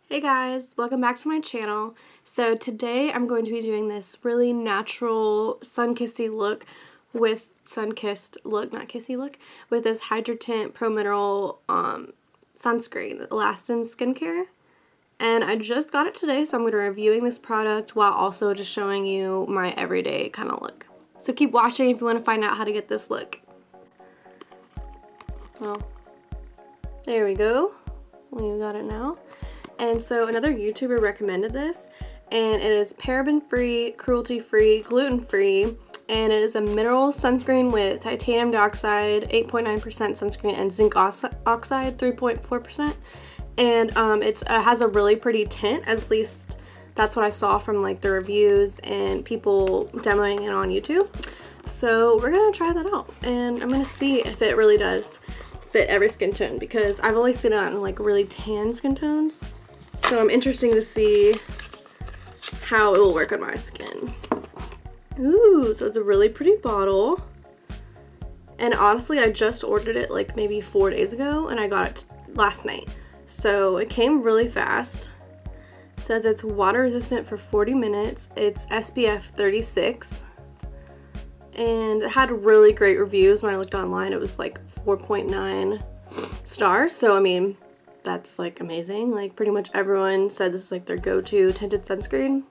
Hey guys, welcome back to my channel. So today I'm going to be doing this really natural sun-kissy look with with this HydraTint Pro Mineral sunscreen, Elastin Skincare. And I just got it today, so I'm going to be reviewing this product while also just showing you my everyday kind of look. So keep watching if you want to find out how to get this look. Well, there we go. We got it now. And so another YouTuber recommended this, and it is paraben-free, cruelty-free, gluten-free, and it is a mineral sunscreen with titanium dioxide, 8.9% sunscreen, and zinc oxide, 3.4%. And it has a really pretty tint, at least that's what I saw from like the reviews and people demoing it on YouTube. So we're gonna try that out, and I'm gonna see if it really does fit every skin tone, because I've only seen it on like really tan skin tones. So I'm interested to see how it will work on my skin. Ooh, so it's a really pretty bottle. And honestly, I just ordered it like maybe 4 days ago, and I got it last night. So it came really fast. It says it's water resistant for 40 minutes. It's SPF 36. And it had really great reviews. When I looked online, it was like 4.9 stars. So I mean, that's like amazing. Like pretty much everyone said this is like their go-to tinted sunscreen.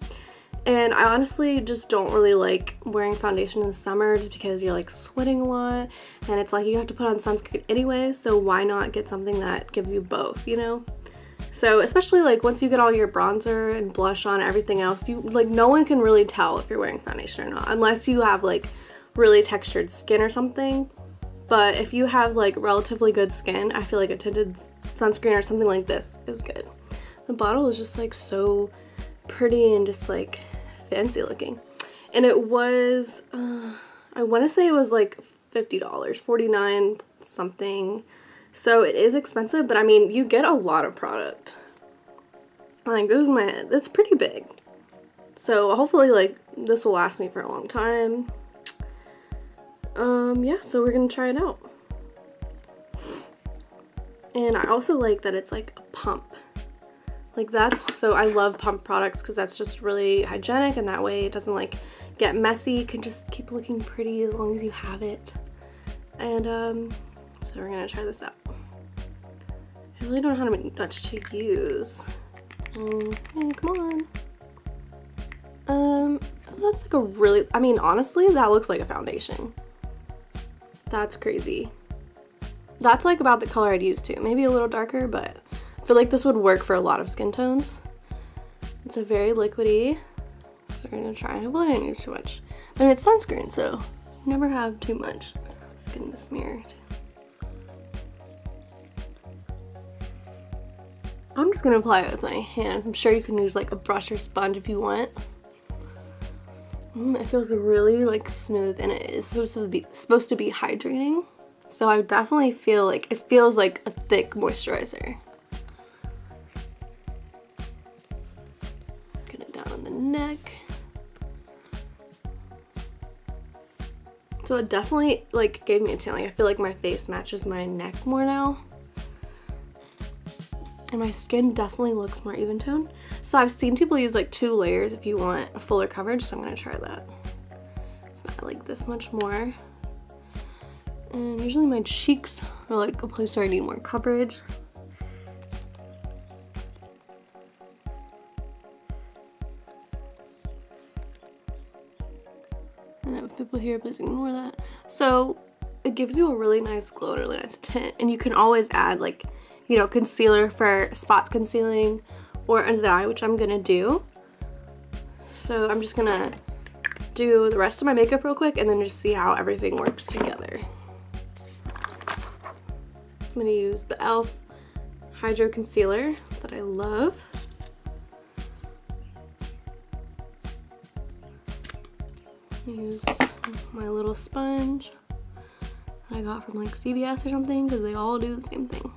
And I honestly just don't really like wearing foundation in the summer, just because you're like sweating a lot and it's like you have to put on sunscreen anyway, so why not get something that gives you both, you know? So especially like once you get all your bronzer and blush on and everything else, you like no one can really tell if you're wearing foundation or not, unless you have like really textured skin or something. But if you have like relatively good skin, I feel like a tinted sunscreen or something like this is good. The bottle is just like so pretty and just like fancy looking. And it was, I want to say it was like $50, 49 something. So it is expensive, but I mean, you get a lot of product. Like this is it's pretty big. So hopefully like this will last me for a long time. Yeah, so we're gonna try it out. And I also like that it's like a pump. Like so I love pump products because that's just really hygienic, and that way it doesn't like get messy. You can just keep looking pretty as long as you have it. And so we're gonna try this out. I really don't know how much to use. Come on. That's like a really, I mean honestly that looks like a foundation. That's crazy. That's like about the color I'd use too. Maybe a little darker, but I feel like this would work for a lot of skin tones. It's a very liquidy. So we're gonna try. Hopefully I didn't use too much. I mean, it's sunscreen, so you never have too much. Getting the smear. I'm just gonna apply it with my hands. I'm sure you can use like a brush or sponge if you want. It feels really like smooth, and it is supposed to be hydrating. So I definitely feel like it feels like a thick moisturizer. Get it down on the neck. So it definitely like gave me a tan. Like I feel like my face matches my neck more now. And my skin definitely looks more even toned. So I've seen people use like 2 layers if you want a fuller coverage, so I'm gonna try that. So I like this much more. And usually my cheeks are like a place where I need more coverage. And I have people here, please ignore that. So it gives you a really nice glow and a really nice tint, and you can always add like, you know, concealer for spot concealing or under the eye, which I'm gonna do. So I'm just gonna do the rest of my makeup real quick and then just see how everything works together. I'm gonna use the e.l.f. Hydro Concealer that I love. Use my little sponge I got from like CVS or something, because they all do the same thing.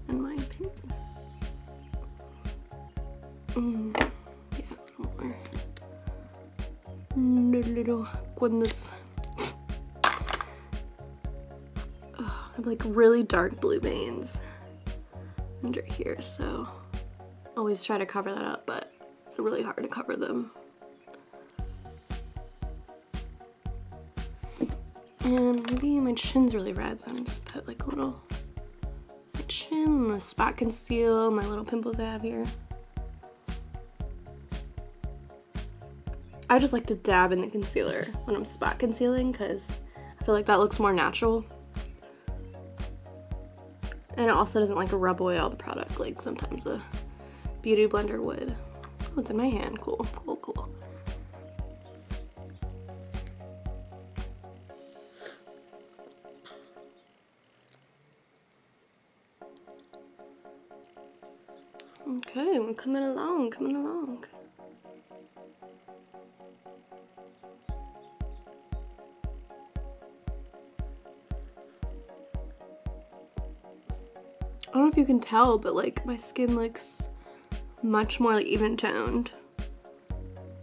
In my opinion. Yeah, a little more. Oh goodness. I have like really dark blue veins under here, so always try to cover that up, but it's really hard to cover them. And maybe my chin's really red, so I'm just put like a little my chin, my spot conceal, my little pimples I have here. I just like to dab in the concealer when I'm spot concealing because I feel like that looks more natural. And it also doesn't like rub away all the product like sometimes the beauty blender would. Oh, it's in my hand. Cool, cool, cool. Okay, we're coming along, coming along. I don't know if you can tell, but like my skin looks much more like even toned.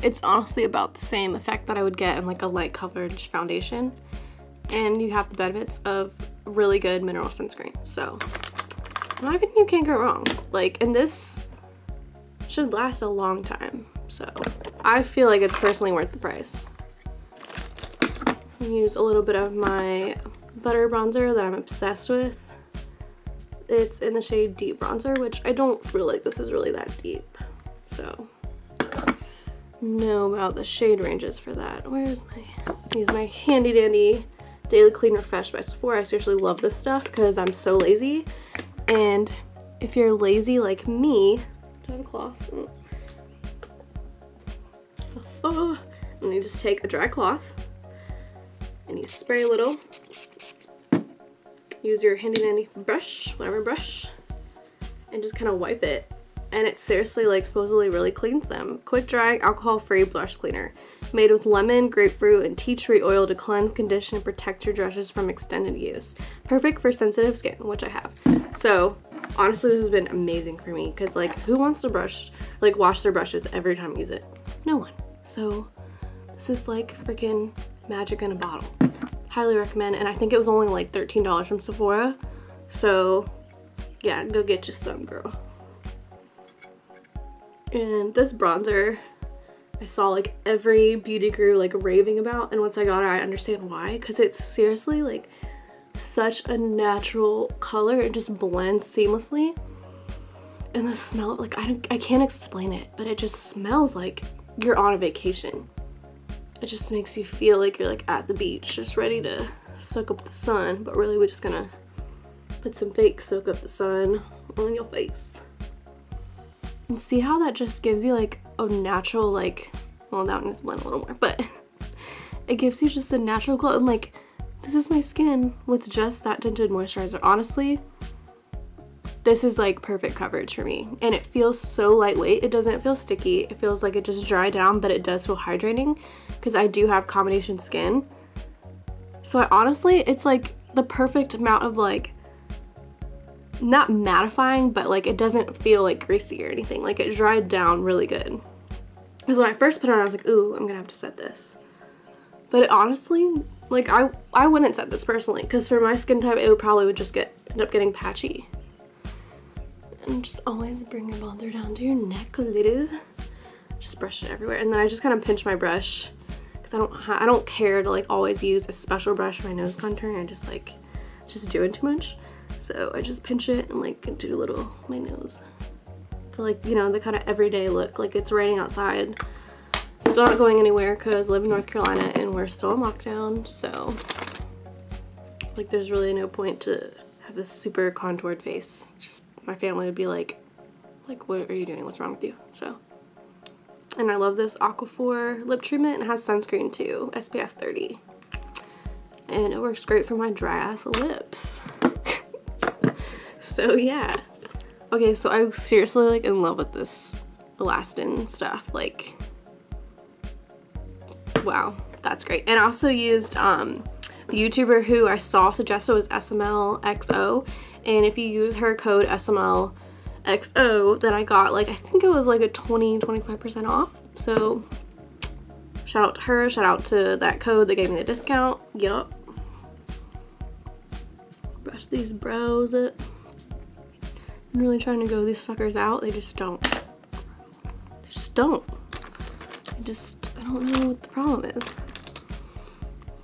It's honestly about the same effect that I would get in like a light coverage foundation. And you have the benefits of really good mineral sunscreen. So I think you can't go wrong. Like, and this should last a long time. So I feel like it's personally worth the price. Use a little bit of my butter bronzer that I'm obsessed with. It's in the shade Deep Bronzer, which I don't feel like this is really that deep. So know about the shade ranges for that. Where's my, use my handy dandy Daily Clean Refresh by Sephora. I seriously love this stuff because I'm so lazy. And if you're lazy like me, do I have a cloth? Oh. And you just take a dry cloth and you spray a little. Use your handy dandy brush, whatever brush, and just kind of wipe it. And it seriously, like, supposedly really cleans them. Quick drying, alcohol-free blush cleaner. Made with lemon, grapefruit, and tea tree oil to cleanse, condition, and protect your brushes from extended use. Perfect for sensitive skin, which I have. So, honestly, this has been amazing for me. Because, like, who wants to brush, like, wash their brushes every time you use it? No one. So, this is, like, freaking magic in a bottle. Highly recommend, and I think it was only like $13 from Sephora. So, yeah, go get you some, girl. And this bronzer, I saw like every beauty guru like raving about, and once I got it, I understand why, because it's seriously like such a natural color. It just blends seamlessly, and the smell, like I can't explain it, but it just smells like you're on a vacation. It just makes you feel like you're like at the beach, just ready to soak up the sun, but really we're just gonna put some fake soak up the sun on your face. And see how that just gives you like a natural, like, well, that one needs to blend a little more, but it gives you just a natural glow. And like, this is my skin with just that tinted moisturizer. Honestly, this is like perfect coverage for me, and it feels so lightweight. It doesn't feel sticky. It feels like it just dried down, but it does feel hydrating because I do have combination skin. So it's like the perfect amount of like, not mattifying, but like it doesn't feel like greasy or anything. Like it dried down really good. Because when I first put it on, I was like, ooh, I'm gonna have to set this. But it honestly, like I wouldn't set this personally, because for my skin type, it would probably just end up getting patchy. And just always bring your bronzer down to your neck, ladies. Just brush it everywhere, and then I just kind of pinch my brush because I don't care to like always use a special brush for my nose contouring. I just like, it's just doing too much. So I just pinch it and like do a little my nose for like, you know, the kind of everyday look. Like it's raining outside. Still not going anywhere because I live in North Carolina and we're still in lockdown. So like there's really no point to have this super contoured face. Just my family would be like, what are you doing? What's wrong with you? So, and I love this Aquaphor lip treatment. It has sunscreen too, SPF 30. And it works great for my dry ass lips. So yeah. Okay, so I'm seriously like in love with this elastin stuff. Like, wow, that's great. And I also used the YouTuber who I saw suggested was SMLXO. And if you use her code SMLXO, then I got like, I think it was like a 20-25% off. So Shout out to her, shout out to that code that gave me the discount. Yup. Brush these brows up. I'm really trying to go these suckers out. They just don't. They just don't. I don't know what the problem is.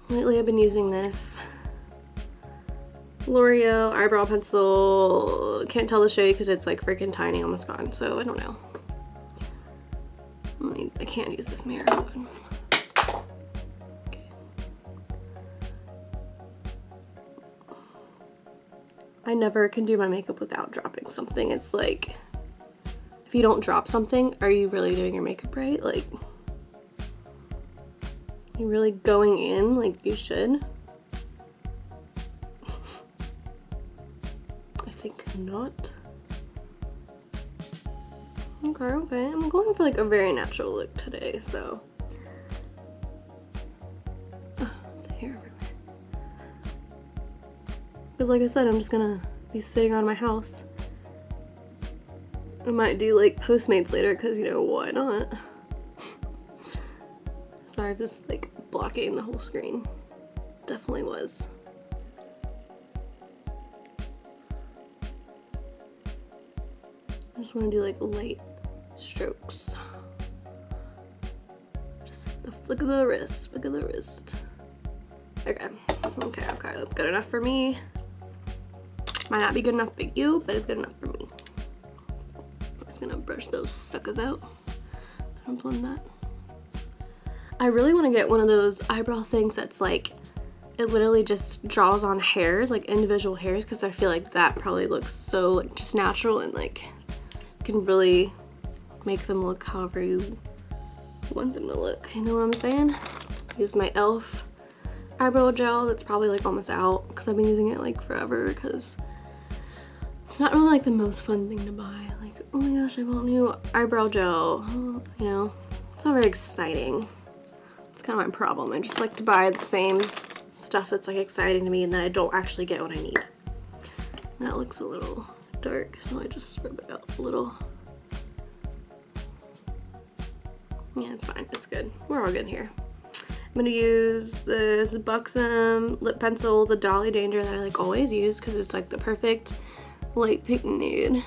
Lately I've been using this L'Oreal eyebrow pencil. Can't tell the shade because it's like freaking tiny, almost gone. So I don't know. I can't use this mirror. Okay. I never can do my makeup without dropping something. It's like, if you don't drop something, are you really doing your makeup right? Like, you really going in like you should? I think not. Okay, I'm going for like a very natural look today, so. It's hair everywhere. Because like I said, I'm just gonna be sitting around my house. I might do like Postmates later because, you know, why not? Sorry if this is like blocking the whole screen. Definitely was. I just want to do like light strokes. Just the flick of the wrist, flick of the wrist. Okay, that's good enough for me. Might not be good enough for you, but it's good enough for me. I'm just gonna brush those suckers out and blend that. I really want to get one of those eyebrow things that's like, it literally just draws on hairs, like individual hairs, because I feel like that probably looks so like just natural and like can really make them look however you want them to look. You know what I'm saying? Use my e.l.f. eyebrow gel that's probably like almost out because I've been using it like forever because it's not really like the most fun thing to buy. Like, oh my gosh, I want new eyebrow gel. You know, it's not very exciting. It's kind of my problem. I just like to buy the same stuff that's like exciting to me and then I don't actually get what I need. That looks a little dark, so I just rub it out a little. Yeah, it's fine. It's good. We're all good here. I'm gonna use this Buxom lip pencil, the Dolly Danger that I like always use because it's like the perfect light pink nude.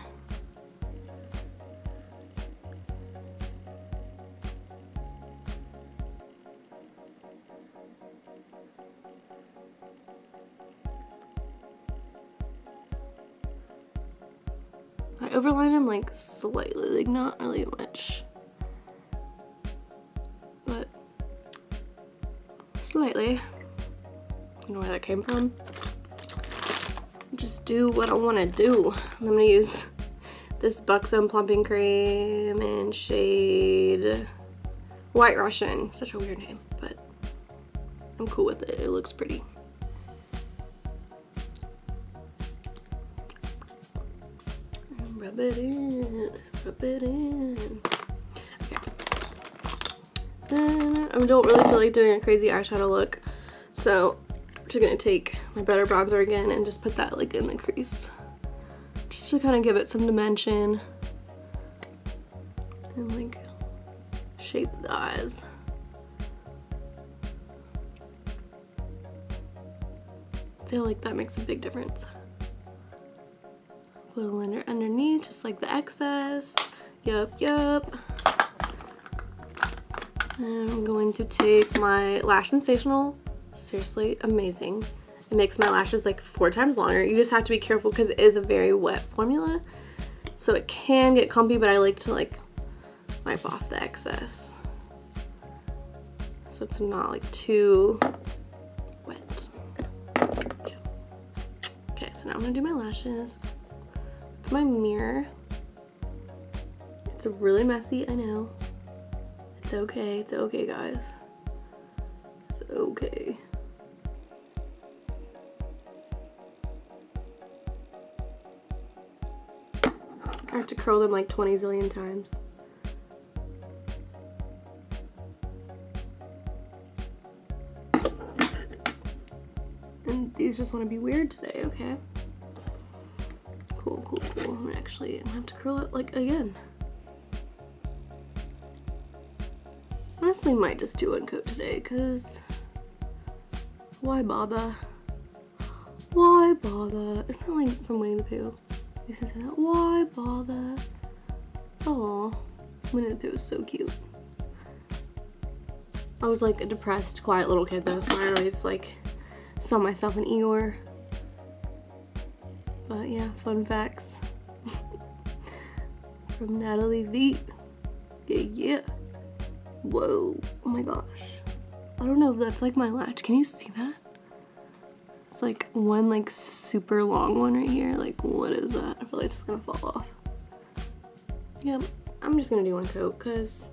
I overline them like slightly, like not really much, but slightly. I don't know where that came from. Just do what I want to do. I'm gonna use this Buxom plumping cream in shade White Russian. Such a weird name, but I'm cool with it. It looks pretty. Rub it in, rub it in. Okay. Then I don't really feel like doing a crazy eyeshadow look, so I'm just gonna take my Better Bronzer again and just put that like in the crease, just to kind of give it some dimension and like shape the eyes. I feel like that makes a big difference. Put a little underneath, just like the excess. Yup. And I'm going to take my Lash Sensational. Seriously, amazing. It makes my lashes like 4 times longer. You just have to be careful because it is a very wet formula. So it can get clumpy, but I like to like wipe off the excess. So it's not like too wet. Yeah. Okay, so now I'm gonna do my lashes. My mirror. It's really messy, I know. It's okay guys. It's okay. I have to curl them like 20 zillion times. And these just want to be weird today, okay? Cool. I'm gonna have to curl it like again. I honestly might just do one coat today, because why bother? Why bother? Isn't that like from Winnie the Pooh? I used to say that. Why bother? Oh, Winnie the Pooh is so cute. I was like a depressed, quiet little kid though, so I always like saw myself in Eeyore. But yeah, fun facts from Nathalie V. Yeah. Whoa. Oh my gosh. I don't know if that's like my latch. Can you see that? It's like one like super long one right here. Like what is that? I feel like it's just gonna fall off. Yep. I'm just gonna do one coat because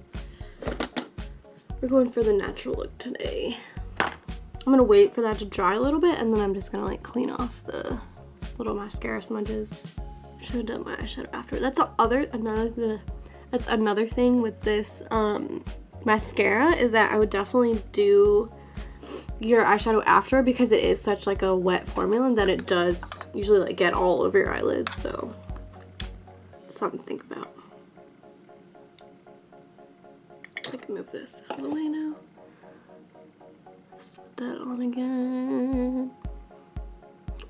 we're going for the natural look today. I'm gonna wait for that to dry a little bit and then I'm just gonna like clean off the little mascara smudges. Should have done my eyeshadow after. That's another thing with this mascara, is that I would definitely do your eyeshadow after, because it is such like a wet formula and that it does usually like get all over your eyelids, so something to think about. I can move this out of the way now. Let's put that on again.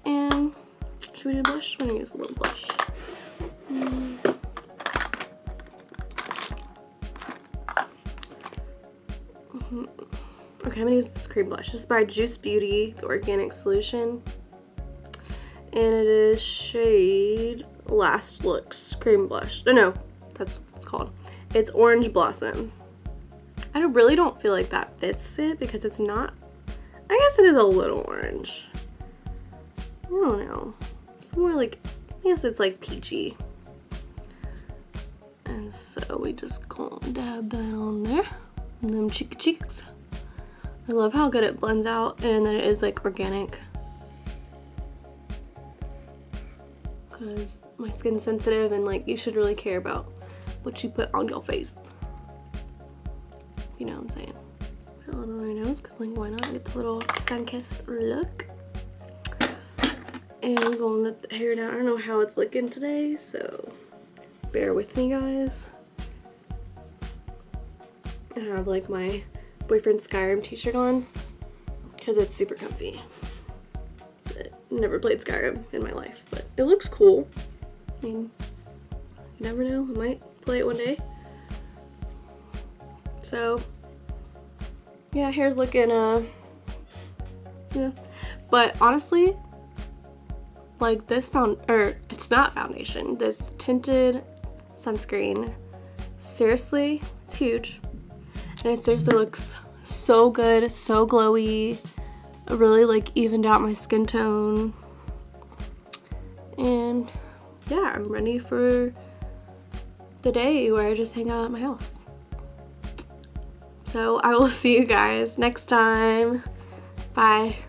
And should we do blush? I'm gonna use a little blush. Okay, I'm gonna use this cream blush. This is by Juice Beauty, the organic solution. And it is shade Last Looks Cream Blush. No, that's what it's called. It's Orange Blossom. I really don't feel like that fits it because it's not, I guess it is a little orange. I don't know. It's more like, I guess it's like peachy. And so we just go dab that on there. And them cheeky cheeks. I love how good it blends out and that it is like organic. Because my skin's sensitive and like you should really care about what you put on your face. You know what I'm saying? Put it on my nose because like why not get the little sun-kissed look. And I'm gonna let the hair down. I don't know how it's looking today, so bear with me guys. I have like my boyfriend Skyrim t-shirt on because it's super comfy. I never played Skyrim in my life, but it looks cool. I mean, you never know, I might play it one day. So yeah, hair's looking yeah. But honestly, like this it's not foundation, this tinted sunscreen, seriously, it's huge. And it seriously looks so good, so glowy. It really like evened out my skin tone. And yeah, I'm ready for the day where I just hang out at my house. So I will see you guys next time. Bye.